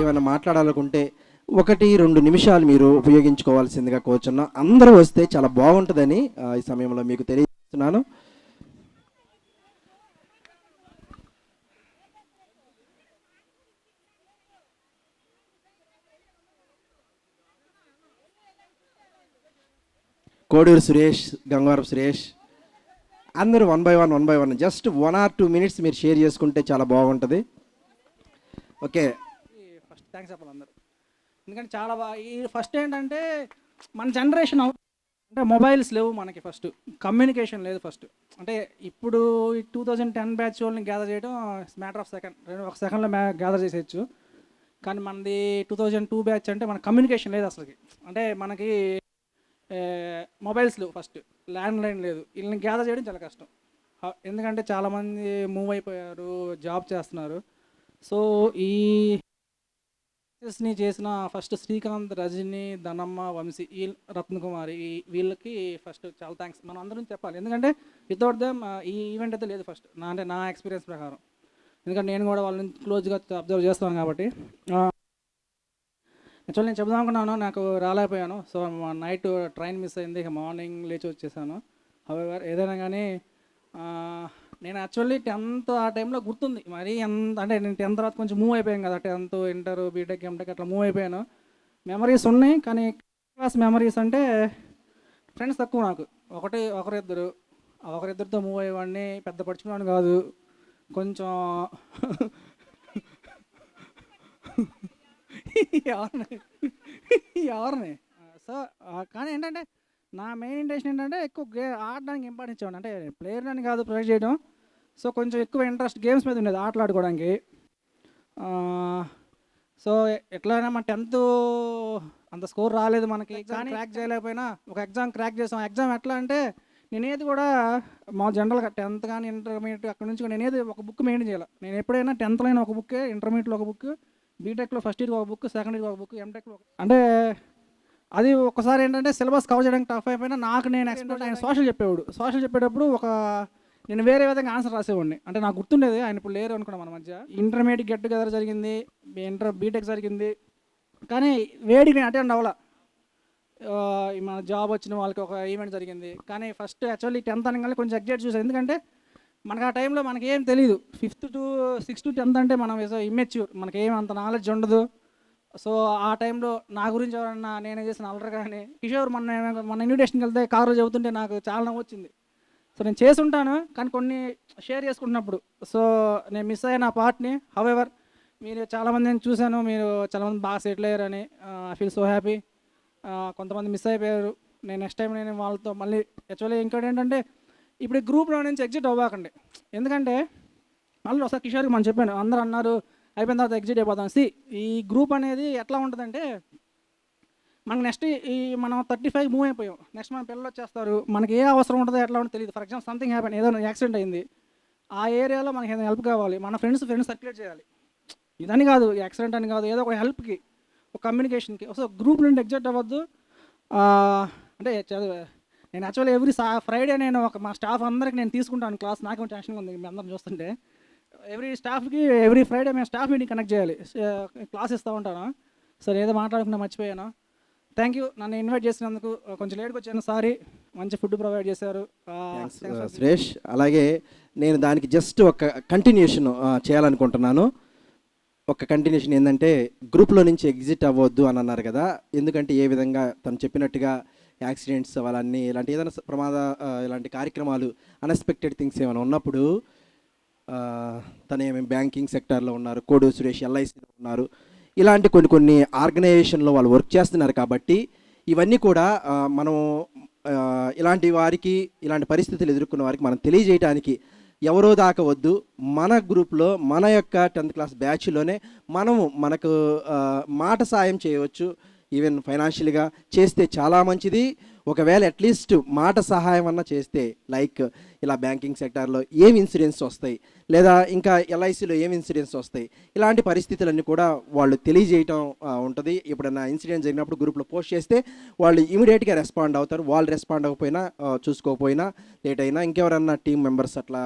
ఏమైనా మాట్లాడాలనుకుంటే 1-2 నిమిషాలు మీరు ఉపయోగించుకోవాల్సిందిగా కోరుచున్నాం. అందరూ వస్తే చాలా బాగుంటుందని ఈ సమయంలో మీకు తెలియజేస్తున్నాను. కోడూరు సురేష్, గంగవరపు సురేష్ అందరూ 1 by 1 జస్ట్ 1 or 2 minutes మీరు షేర్ చేసుకుంటే చాలా బాగుంటుంది. ఓకే, ఫస్ట్ థ్యాంక్స్ చెప్పాలి అందరూ. ఎందుకంటే చాలా బాగా ఈ ఫస్ట్ ఏంటంటే మన జనరేషన్ అంటే మొబైల్స్ లేవు మనకి, ఫస్ట్ కమ్యూనికేషన్ లేదు. ఫస్ట్ అంటే ఇప్పుడు 2010 బ్యాచ్ వాళ్ళని గ్యాదర్ చేయడం మ్యాటర్ ఆఫ్ సెకండ్, ఒక సెకండ్లో గ్యాదర్ చేసేయచ్చు. కానీ మనది 2002 బ్యాచ్ అంటే మన కమ్యూనికేషన్ లేదు అసలుకి. అంటే మనకి మొబైల్స్ లేవు, ఫస్ట్ ల్యాండ్ లైన్ లేదు. వీళ్ళని గ్యాదర్ చేయడం చాలా కష్టం. ఎందుకంటే చాలామంది మూవ్ అయిపోయారు, జాబ్ చేస్తున్నారు. సో ఈ చేసిన ఫస్ట్ శ్రీకాంత్, రజని, ధనమ్మ, వంశీ, రత్నకుమారి వీళ్ళకి ఫస్ట్ చాలా థ్యాంక్స్ మనం అందరం చెప్పాలి. ఎందుకంటే వితౌట్ దెమ్ ఈ ఈవెంట్ అయితే లేదు ఫస్ట్, అంటే నా ఎక్స్పీరియన్స్ ప్రకారం. ఎందుకంటే నేను కూడా వాళ్ళని క్లోజ్గా అబ్జర్వ్ చేస్తాను కాబట్టి. యాక్చువల్ నేను చెప్దాం అనుకున్నాను, నాకు రాలేకపోయాను. సో నైట్ ట్రైన్ మిస్ అయింది, ఇక మార్నింగ్ లేచి వచ్చేసాను. హవెవర్ ఏదైనా కానీ నేను యాక్చువల్లీ 10th ఆ టైంలో గుర్తుంది మరి ఎంత, అంటే నేను 10th తర్వాత కొంచెం మూవ్ అయిపోయాను కదా, 10th, ఇంటర్, బీటెక్, ఎంటెక్ అట్లా మూవ్ అయిపోయాను. మెమరీస్ ఉన్నాయి కానీ క్లాస్ మెమరీస్ అంటే ఫ్రెండ్స్ తక్కువ నాకు. ఒకరిద్దరితో మూవ్ అయ్యేవాడిని, పెద్ద పడుచుకున్నాను కాదు కొంచెం. ఎవరిని సో కానీ ఏంటంటే నా మెయిన్ ఇంట్రెస్ట్ ఏంటంటే ఎక్కువ ఆడడానికి ఇంపార్టెన్స్ ఇవ్వండి, అంటే ప్లేయర్ అని కాదు ప్రొవైడ్ చేయడం. సో కొంచెం ఎక్కువ ఇంట్రెస్ట్ గేమ్స్ మీద ఉండేది, ఆటలాడుకోవడానికి. సో ఎట్లయినా మన 10th అంత స్కోర్ రాలేదు మనకి, కానీ క్రాక్ చేయలేకపోయినా ఒక ఎగ్జామ్ క్రాక్ చేసాం. ఎగ్జామ్ ఎట్లా అంటే నేనేది కూడా మా జనరల్గా 10th కానీ ఇంటర్మీడియట్ అక్కడ నుంచి నేనేది ఒక బుక్ మెయింటైన్ చేయాలి. నేను ఎప్పుడైనా 10th అయినా ఒక బుక్, ఇంటర్మీడియట్లో ఒక బుక్, బీటెక్లో ఫస్ట్ ఇయర్ ఒక బుక్, సెకండ్ ఇయర్ ఒక బుక్, ఎంటెక్లో అంటే అది ఒకసారి ఏంటంటే సిలబస్ కవర్ చేయడానికి టఫ్ అయిపోయినా నాకు నేను ఎక్స్పర్ట్. ఆయన సోషల్ చెప్పేటప్పుడు నేను వేరే విధంగా ఆన్సర్ రాసేవాడిని, అంటే నాకు గుర్తుండేది. ఆయన ఇప్పుడు లేరు అనుకున్నాం మన మధ్య. ఇంటర్మీడియట్ గెట్ టుగెదర్ జరిగింది, బీటెక్ జరిగింది, కానీ వేడికి నేను అటెండ్ అవ్వాల. మన జాబ్ వచ్చిన వాళ్ళకి ఒక ఈవెంట్ జరిగింది. కానీ ఫస్ట్ యాక్చువల్లీ 10th అనగానే కొంచెం ఎగ్జైట్ చూసాను, ఎందుకంటే మనకు ఆ టైంలో మనకి ఏం తెలియదు. 5th to 6th to 10th అంటే మనం ఇమ్మెచ్యూర్, మనకేం అంత నాలెడ్జ్ ఉండదు. సో ఆ టైంలో నా గురించి ఎవరన్నా నేనే చేసిన అల్లరి కానీ, కిషోర్ మన ఇన్విటేషన్కి వెళ్తే కారులో చెబుతుంటే నాకు చాలా నవ్వు వచ్చింది. సో నేను చేసుంటాను కానీ కొన్ని షేర్ చేసుకుంటున్నప్పుడు సో నేను మిస్ అయిన ఆ పార్ట్ని. హవెవర్ మీరు చాలామందిని చూశాను, మీరు చాలామంది బాగా సెటిల్ అయ్యారని ఐ ఫీల్ సో హ్యాపీ. కొంతమంది మిస్ అయిపోయారు. నేను నెక్స్ట్ టైం నేను వాళ్ళతో మళ్ళీ యాక్చువల్లీ ఇంకోటి ఏంటంటే ఇప్పుడు ఈ గ్రూప్లో నుంచి ఎగ్జిట్ అవ్వకండి. ఎందుకంటే మళ్ళీ ఒకసారి కిషోర్కి మనం చెప్పాను, అందరూ అన్నారు అయిపోయిన తర్వాత ఎగ్జిట్ అయిపోతాం. ఈ గ్రూప్ అనేది ఎట్లా ఉంటుందంటే మనకు నెక్స్ట్ మనం 35 మూవ్ అయిపోయాం, నెక్స్ట్ మన పిల్లలు వచ్చేస్తారు, మనకి ఏ అవసరం ఉంటుందో ఎట్లా ఉంటుందో తెలియదు. ఫర్ ఎగ్జాంపుల్ సంథింగ్ హ్యాపెన్, ఏదైనా యాక్సిడెంట్ అయింది, ఆ ఏరియాలో మనకి ఏదైనా హెల్ప్ కావాలి, మన ఫ్రెండ్స్ సర్క్యులేట్ చేయాలి. ఇదని కాదు, యాక్సిడెంట్ అని కాదు, ఏదో ఒక హెల్ప్కి, ఒక కమ్యూనికేషన్కి. సో గ్రూప్ నుండి ఎగ్జిట్ అవ్వద్దు. అంటే నేను యాక్చువల్లీ ఎవ్రీ ఫ్రైడే నేను మా స్టాఫ్ అందరికి నేను తీసుకుంటాను క్లాస్. నాకేమో టెన్షన్గా ఉంది మీ అందరం చూస్తుంటే. ఎవ్రీ ఫ్రైడే మేము స్టాఫ్ మీటింగ్ కనెక్ట్ చేయాలి, క్లాస్ ఇస్తూ ఉంటాను. సరే ఏదో మాట్లాడుకున్నా మర్చిపోయాను. థ్యాంక్ యూ, నన్ను ఇన్వైట్ చేసినందుకు. కొంచెం లేట్కి వచ్చాను, సారీ. మంచి ఫుడ్ ప్రొవైడ్ చేశారు సురేష్. అలాగే నేను దానికి జస్ట్ ఒక కంటిన్యూషన్ చేయాలనుకుంటున్నాను. ఒక కంటిన్యూషన్ ఏంటంటే గ్రూప్లో నుంచి ఎగ్జిట్ అవ్వద్దు అని అన్నారు కదా. ఎందుకంటే ఏ విధంగా తను చెప్పినట్టుగా యాక్సిడెంట్స్ అవన్నీ ఇలాంటి ఏదైనా ఇలాంటి కార్యక్రమాలు అన్ఎక్స్పెక్టెడ్ థింగ్స్ ఏమైనా ఉన్నప్పుడు తను ఏమేమి బ్యాంకింగ్ సెక్టార్లో ఉన్నారు, కోడూరు సురేష్ ఎల్ఐసిలో ఉన్నారు, ఇలాంటి కొన్ని ఆర్గనైజేషన్లో వాళ్ళు వర్క్ చేస్తున్నారు. కాబట్టి ఇవన్నీ కూడా మనం ఇలాంటి వారికి, ఇలాంటి పరిస్థితులు ఎదుర్కొన్న వారికి మనం తెలియజేయడానికి ఎవరో దాకా వద్దు. మన గ్రూప్లో మన యొక్క 10th క్లాస్ బ్యాచ్లోనే మనకు మాట సాయం చేయవచ్చు. ఈవెన్ ఫైనాన్షియల్గా చేస్తే చాలా మంచిది. ఒకవేళ అట్లీస్ట్ మాట సహాయం అన్నా చేస్తే, లైక్ ఇలా బ్యాంకింగ్ సెక్టార్లో ఏం ఇన్సూరెన్స్ వస్తాయి, లేదా ఇంకా ఎల్ఐసిలో ఏం ఇన్సూరెన్స్ వస్తాయి, ఇలాంటి పరిస్థితులన్నీ కూడా వాళ్ళు తెలియజేయటం ఉంటుంది. ఎప్పుడైనా ఇన్సిడెంట్ జరిగినప్పుడు గ్రూప్లో పోస్ట్ చేస్తే వాళ్ళు ఇమీడియట్గా రెస్పాండ్ అవుతారు. వాళ్ళు రెస్పాండ్ అవ్వకపోయినా, చూసుకోకపోయినా, లేట్ అయినా, ఇంకెవరన్నా టీం మెంబర్స్ అట్లా